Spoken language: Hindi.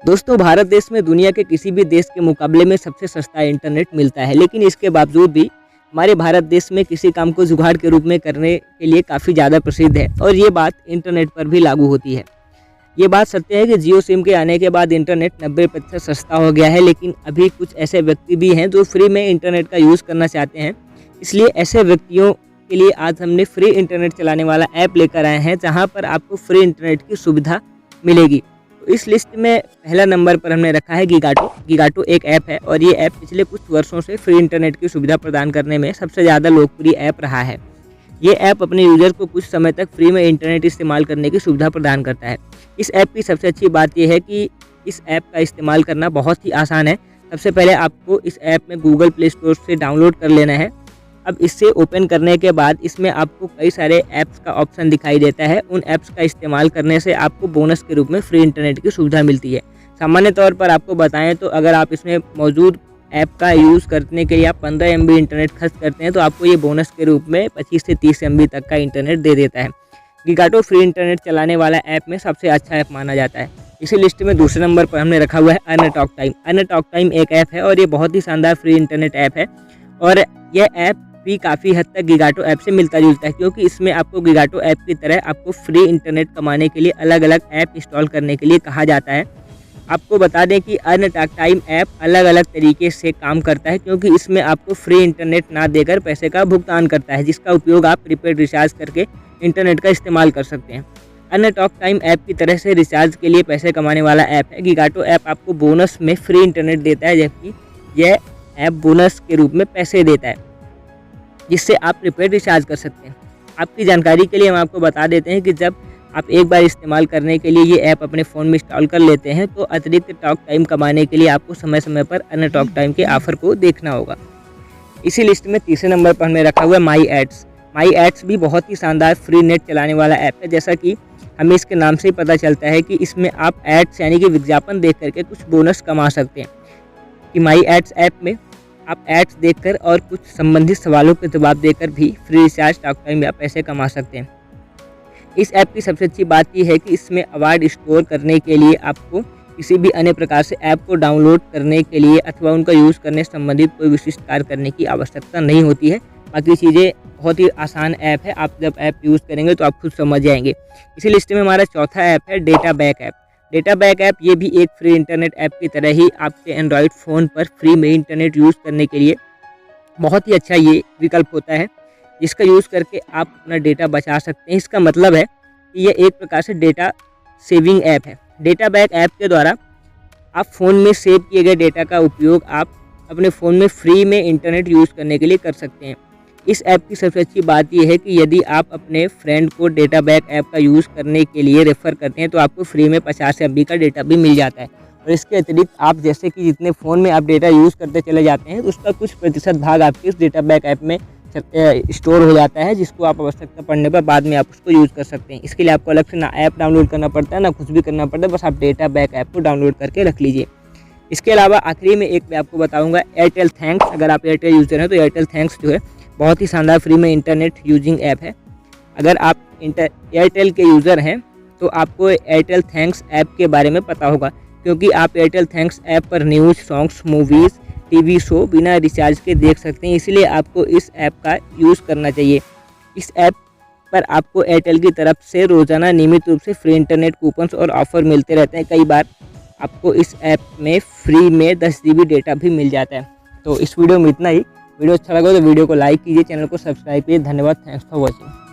दोस्तों, भारत देश में दुनिया के किसी भी देश के मुकाबले में सबसे सस्ता इंटरनेट मिलता है, लेकिन इसके बावजूद भी हमारे भारत देश में किसी काम को जुगाड़ के रूप में करने के लिए काफ़ी ज़्यादा प्रसिद्ध है और ये बात इंटरनेट पर भी लागू होती है। ये बात सत्य है कि जियो सिम के आने के बाद इंटरनेट 90% सस्ता हो गया है, लेकिन अभी कुछ ऐसे व्यक्ति भी हैं जो फ्री में इंटरनेट का यूज़ करना चाहते हैं। इसलिए ऐसे व्यक्तियों के लिए आज हमने फ्री इंटरनेट चलाने वाला ऐप लेकर आए हैं, जहाँ पर आपको फ्री इंटरनेट की सुविधा मिलेगी। तो इस लिस्ट में पहला नंबर पर हमने रखा है गिगाटो। गिगाटो एक ऐप है और ये ऐप पिछले कुछ वर्षों से फ्री इंटरनेट की सुविधा प्रदान करने में सबसे ज़्यादा लोकप्रिय ऐप रहा है। ये ऐप अपने यूजर को कुछ समय तक फ्री में इंटरनेट इस्तेमाल करने की सुविधा प्रदान करता है। इस ऐप की सबसे अच्छी बात यह है कि इस ऐप का इस्तेमाल करना बहुत ही आसान है। सबसे पहले आपको इस ऐप में गूगल प्ले स्टोर से डाउनलोड कर लेना है। अब इसे ओपन करने के बाद इसमें आपको कई सारे ऐप्स का ऑप्शन दिखाई देता है। उन ऐप्स का इस्तेमाल करने से आपको बोनस के रूप में फ्री इंटरनेट की सुविधा मिलती है। सामान्य तौर पर आपको बताएं तो अगर आप इसमें मौजूद ऐप का यूज़ करने के लिए आप 15 MB इंटरनेट खर्च करते हैं तो आपको ये बोनस के रूप में 25 से 30 MB तक का इंटरनेट दे देता है। गिगाटो फ्री इंटरनेट चलाने वाला ऐप में सबसे अच्छा ऐप माना जाता है। इसी लिस्ट में दूसरे नंबर पर हमने रखा हुआ है earn talk time. Earn talk time एक ऐप है और ये बहुत ही शानदार फ्री इंटरनेट ऐप है और यह ऐप भी काफ़ी हद तक गिगाटो ऐप से मिलता जुलता है, क्योंकि इसमें आपको गिगाटो ऐप की तरह आपको फ्री इंटरनेट कमाने के लिए अलग अलग ऐप इंस्टॉल करने के लिए कहा जाता है। आपको बता दें कि अर्न टॉक टाइम ऐप अलग अलग तरीके से काम करता है, क्योंकि इसमें आपको फ्री इंटरनेट ना देकर पैसे का भुगतान करता है, जिसका उपयोग आप प्रीपेड रिचार्ज करके इंटरनेट का इस्तेमाल कर सकते हैं। अर्न टॉक टाइम ऐप की तरह से रिचार्ज के लिए पैसे कमाने वाला ऐप है। गिगाटो ऐप आपको बोनस में फ्री इंटरनेट देता है, जबकि यह ऐप बोनस के रूप में पैसे देता है, जिससे आप प्रीपेड रिचार्ज कर सकते हैं। आपकी जानकारी के लिए हम आपको बता देते हैं कि जब आप एक बार इस्तेमाल करने के लिए ये ऐप अपने फ़ोन में इंस्टॉल कर लेते हैं तो अतिरिक्त टॉक टाइम कमाने के लिए आपको समय समय पर अन्य टॉक टाइम के ऑफ़र को देखना होगा। इसी लिस्ट में तीसरे नंबर पर हमने रखा हुआ है माई एड्स। माई एड्स भी बहुत ही शानदार फ्री नेट चलाने वाला ऐप है। जैसा कि हमें इसके नाम से ही पता चलता है कि इसमें आप एड्स यानी कि विज्ञापन देख करके कुछ बोनस कमा सकते हैं। कि माई एड्स ऐप में आप एड्स देखकर और कुछ संबंधित सवालों के जवाब देकर भी फ्री रिचार्ज, टॉक टाइम या पैसे कमा सकते हैं। इस ऐप की सबसे अच्छी बात यह है कि इसमें अवार्ड स्टोर करने के लिए आपको किसी भी अन्य प्रकार से ऐप को डाउनलोड करने के लिए अथवा उनका यूज़ करने संबंधित कोई विशिष्ट कार्य करने की आवश्यकता नहीं होती है। बाकी चीज़ें बहुत ही आसान ऐप है। आप जब ऐप यूज़ करेंगे तो आप खुद समझ जाएंगे। इसी लिस्ट में हमारा चौथा ऐप है data back app. Data back app ये भी एक फ्री इंटरनेट ऐप की तरह ही आपके एंड्रॉयड फ़ोन पर फ्री में इंटरनेट यूज़ करने के लिए बहुत ही अच्छा ये विकल्प होता है, जिसका यूज़ करके आप अपना डेटा बचा सकते हैं। इसका मतलब है कि ये एक प्रकार से डेटा सेविंग ऐप है। डेटा बैक ऐप के द्वारा आप फ़ोन में सेव किए गए डेटा का उपयोग आप अपने फ़ोन में फ्री में इंटरनेट यूज़ करने के लिए कर सकते हैं। इस ऐप की सबसे अच्छी बात यह है कि यदि आप अपने फ्रेंड को डेटा बैक ऐप का यूज़ करने के लिए रेफ़र करते हैं तो आपको फ्री में 50 MB का डेटा भी मिल जाता है। और इसके अतिरिक्त आप जैसे कि जितने फ़ोन में आप डेटा यूज़ करते चले जाते हैं तो उसका कुछ प्रतिशत भाग आपके उस डेटा बैक ऐप में स्टोर हो जाता है, जिसको आप आवश्यकता पड़ने पर बाद में आप उसको यूज़ कर सकते हैं। इसके लिए आपको अलग से ना ऐप डाउनलोड करना पड़ता है ना कुछ भी करना पड़ता है, बस आप डेटा बैक ऐप को डाउनलोड करके रख लीजिए। इसके अलावा आखिरी में एक मैं आपको बताऊँगा एयरटेल थैंक्स। अगर आप एयरटेल यूज़र हैं तो एयरटेल थैंक्स जो है बहुत ही शानदार फ्री में इंटरनेट यूजिंग ऐप है। अगर आप एयरटेल के यूज़र हैं तो आपको एयरटेल थैंक्स ऐप के बारे में पता होगा, क्योंकि आप एयरटेल थैंक्स ऐप पर news, songs, movies, TV show बिना रिचार्ज के देख सकते हैं। इसलिए आपको इस ऐप का यूज़ करना चाहिए। इस ऐप पर आपको एयरटेल की तरफ से रोज़ाना नियमित रूप से फ्री इंटरनेट कूपन्स और ऑफ़र मिलते रहते हैं। कई बार आपको इस ऐप में फ्री में 10 GB डेटा भी मिल जाता है। तो इस वीडियो में इतना ही। वीडियो अच्छा लगा तो वीडियो को लाइक कीजिए, चैनल को सब्सक्राइब कीजिए। धन्यवाद। Thanks for watching.